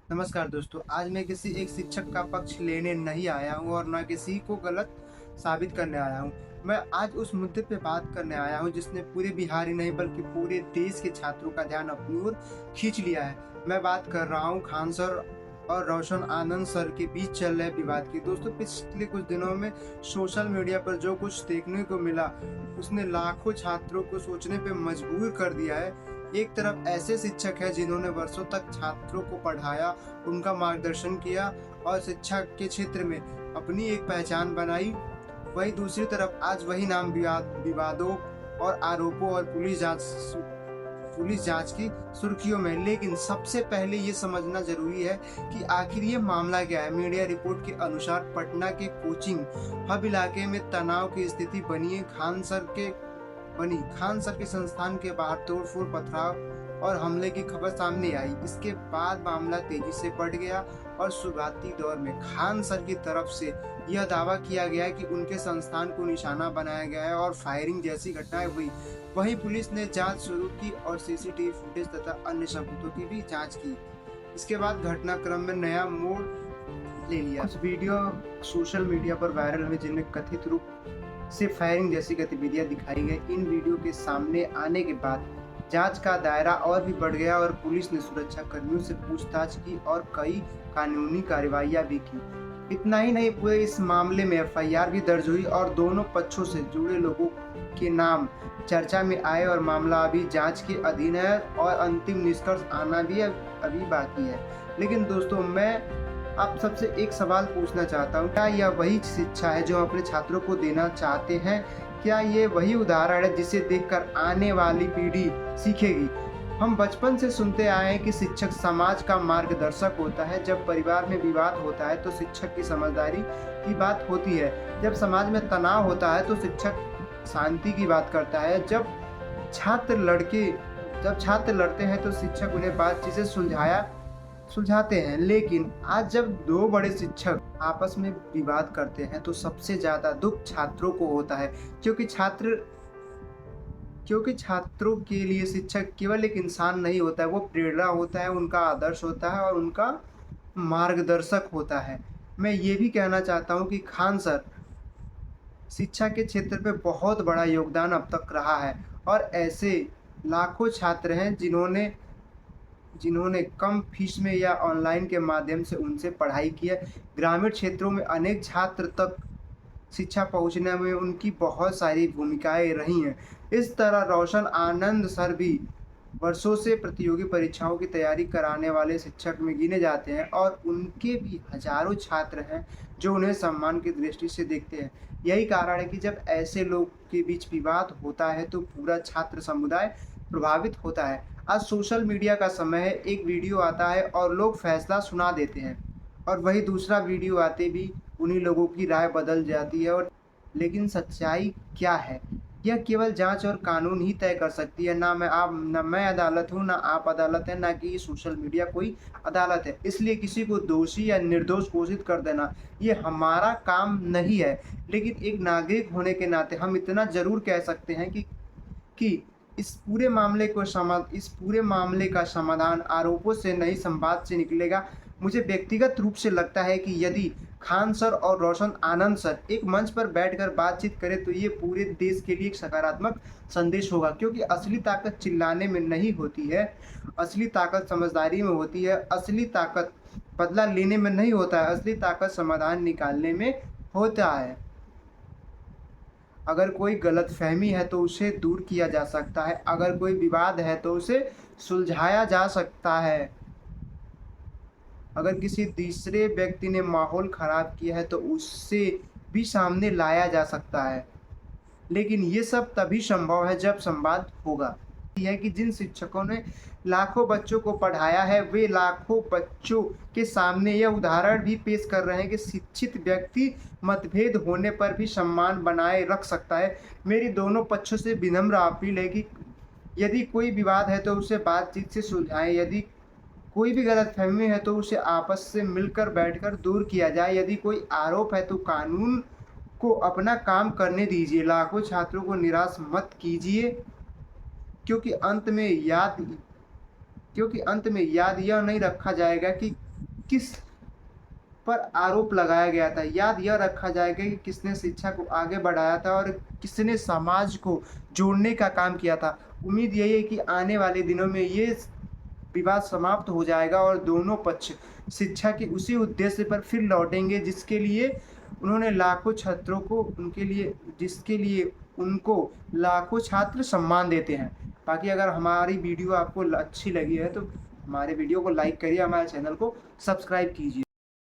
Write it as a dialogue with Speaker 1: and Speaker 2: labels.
Speaker 1: नमस्कार दोस्तों, आज मैं किसी एक शिक्षक का पक्ष लेने नहीं आया हूँ और ना किसी को गलत साबित करने आया हूँ। मैं आज उस मुद्दे पे बात करने आया हूँ जिसने पूरे बिहार ही नहीं बल्कि पूरे देश के छात्रों का ध्यान अपनी ओर खींच लिया है। मैं बात कर रहा हूँ खान सर और रोशन आनंद सर के बीच चल रहे विवाद की। दोस्तों, पिछले कुछ दिनों में सोशल मीडिया पर जो कुछ देखने को मिला उसने लाखों छात्रों को सोचने पे मजबूर कर दिया है। एक तरफ ऐसे शिक्षक हैं जिन्होंने वर्षों तक छात्रों को पढ़ाया, उनका मार्गदर्शन किया और शिक्षा के क्षेत्र में अपनी एक पहचान बनाई। वहीं दूसरी तरफ आज वही नाम विवादों और आरोपों और पुलिस जांच की सुर्खियों में। लेकिन सबसे पहले ये समझना जरूरी है कि आखिर ये मामला क्या है। मीडिया रिपोर्ट के अनुसार पटना के कोचिंग हब इलाके में तनाव की स्थिति खान सर के संस्थान के बाहर तोड़फोड़, पथराव और हमले की खबर सामने आई। इसके बाद मामला तेजी से बढ़ गया और शुरुआती दौर में खान सर की तरफ से यह दावा किया गया कि उनके संस्थान को निशाना बनाया गया है और फायरिंग जैसी घटनाएं हुई। वहीं पुलिस ने जांच शुरू की और सीसीटीवी फुटेज तथा अन्य सबूतों की भी जांच की। इसके बाद घटनाक्रम में नया मोड़ ले लिया। कुछ वीडियो सोशल मीडिया पर वायरल हुए जिनमें कथित रूप से फायरिंग जैसी गतिविधियां दिखाई गई। इन वीडियो के सामने आने के बाद जांच का दायरा और भी बढ़ गया और पुलिस ने सुरक्षा कर्मियों से पूछताछ की और कई कानूनी कार्रवाइयां भी की। इतना ही नहीं, पूरे इस मामले में एफआईआर भी दर्ज हुई और दोनों पक्षों से जुड़े लोगों के नाम चर्चा में आए और मामला अभी जांच के अधीन है और अंतिम निष्कर्ष आना भी अभी बाकी है। लेकिन दोस्तों, मैं आप सबसे एक सवाल पूछना चाहता हूँ, क्या यह वही शिक्षा है जो अपने छात्रों को देना चाहते हैं? क्या ये वही उदाहरण है जिसे देखकर आने वाली पीढ़ी सीखेगी? हम बचपन से सुनते आए हैं कि शिक्षक समाज का मार्गदर्शक होता है। जब परिवार में विवाद होता है तो शिक्षक की समझदारी की बात होती है। जब समाज में तनाव होता है तो शिक्षक शांति की बात करता है। जब छात्र लड़ते हैं तो शिक्षक उन्हें बातचीत से सुलझाते हैं। लेकिन आज जब दो बड़े शिक्षक आपस में विवाद करते हैं तो सबसे ज्यादा दुख छात्रों को होता है, क्योंकि छात्रों के लिए शिक्षक केवल एक इंसान नहीं होता है, वो प्रेरणा होता है, उनका आदर्श होता है और उनका मार्गदर्शक होता है। मैं ये भी कहना चाहता हूँ कि खान सर शिक्षा के क्षेत्र पे बहुत बड़ा योगदान अब तक रहा है और ऐसे लाखों छात्र हैं जिन्होंने कम फीस में या ऑनलाइन के माध्यम से उनसे पढ़ाई की है। ग्रामीण क्षेत्रों में अनेक छात्र तक शिक्षा पहुंचने में उनकी बहुत सारी भूमिकाएं रही हैं। इस तरह रोशन आनंद सर भी वर्षों से प्रतियोगी परीक्षाओं की तैयारी कराने वाले शिक्षक में गिने जाते हैं और उनके भी हजारों छात्र हैं जो उन्हें सम्मान की दृष्टि से देखते हैं। यही कारण है कि जब ऐसे लोग के बीच विवाद होता है तो पूरा छात्र समुदाय प्रभावित होता है। आज सोशल मीडिया का समय है, एक वीडियो आता है और लोग फैसला सुना देते हैं और वही दूसरा वीडियो आते भी उन्हीं लोगों की राय बदल जाती है। और लेकिन सच्चाई क्या है, यह केवल जांच और कानून ही तय कर सकती है। ना मैं अदालत हूँ, ना आप अदालत है, ना कि सोशल मीडिया कोई अदालत है। इसलिए किसी को दोषी या निर्दोष घोषित कर देना ये हमारा काम नहीं है। लेकिन एक नागरिक होने के नाते हम इतना जरूर कह सकते हैं कि इस पूरे मामले का समाधान आरोपों से नहीं, संवाद से निकलेगा। मुझे व्यक्तिगत रूप से लगता है कि यदि खान सर और रोशन आनंद सर एक मंच पर बैठकर बातचीत करें तो ये पूरे देश के लिए एक सकारात्मक संदेश होगा, क्योंकि असली ताकत चिल्लाने में नहीं होती है, असली ताकत समझदारी में होती है, असली ताकत बदला लेने में नहीं होता है, असली ताकत समाधान निकालने में होता है। अगर कोई गलतफहमी है तो उसे दूर किया जा सकता है, अगर कोई विवाद है तो उसे सुलझाया जा सकता है, अगर किसी तीसरे व्यक्ति ने माहौल खराब किया है तो उससे भी सामने लाया जा सकता है। लेकिन ये सब तभी संभव है जब संवाद होगा। यह है कि जिन शिक्षकों ने लाखों बच्चों को पढ़ाया है वे लाखों बच्चों के सामने यह उदाहरण भी पेश कर रहे हैं कि शिक्षित व्यक्ति मतभेद होने पर भी सम्मान बनाए रख सकता है। मेरी दोनों पक्षों से विनम्र अपील है कि यदि कोई विवाद है तो उसे बातचीत से सुलझाएं, यदि कोई भी गलतफहमी है तो उसे आपस से मिलकर बैठकर दूर किया जाए, यदि कोई आरोप है तो कानून को अपना काम करने दीजिए। लाखों छात्रों को निराश मत कीजिए, क्योंकि अंत में याद यह नहीं रखा जाएगा कि किस पर आरोप लगाया गया था। याद यह रखा जाएगा कि किसने शिक्षा को आगे बढ़ाया था और किसने समाज को जोड़ने का काम किया था। उम्मीद यही है कि आने वाले दिनों में ये विवाद समाप्त हो जाएगा और दोनों पक्ष शिक्षा के उसी उद्देश्य पर फिर लौटेंगे जिसके लिए उन्होंने लाखों छात्रों को उनके लिए जिसके लिए उनको लाखों छात्र सम्मान देते हैं। बाकी अगर हमारी वीडियो आपको अच्छी लगी है तो हमारे वीडियो को लाइक करिए, हमारे चैनल को सब्सक्राइब कीजिए।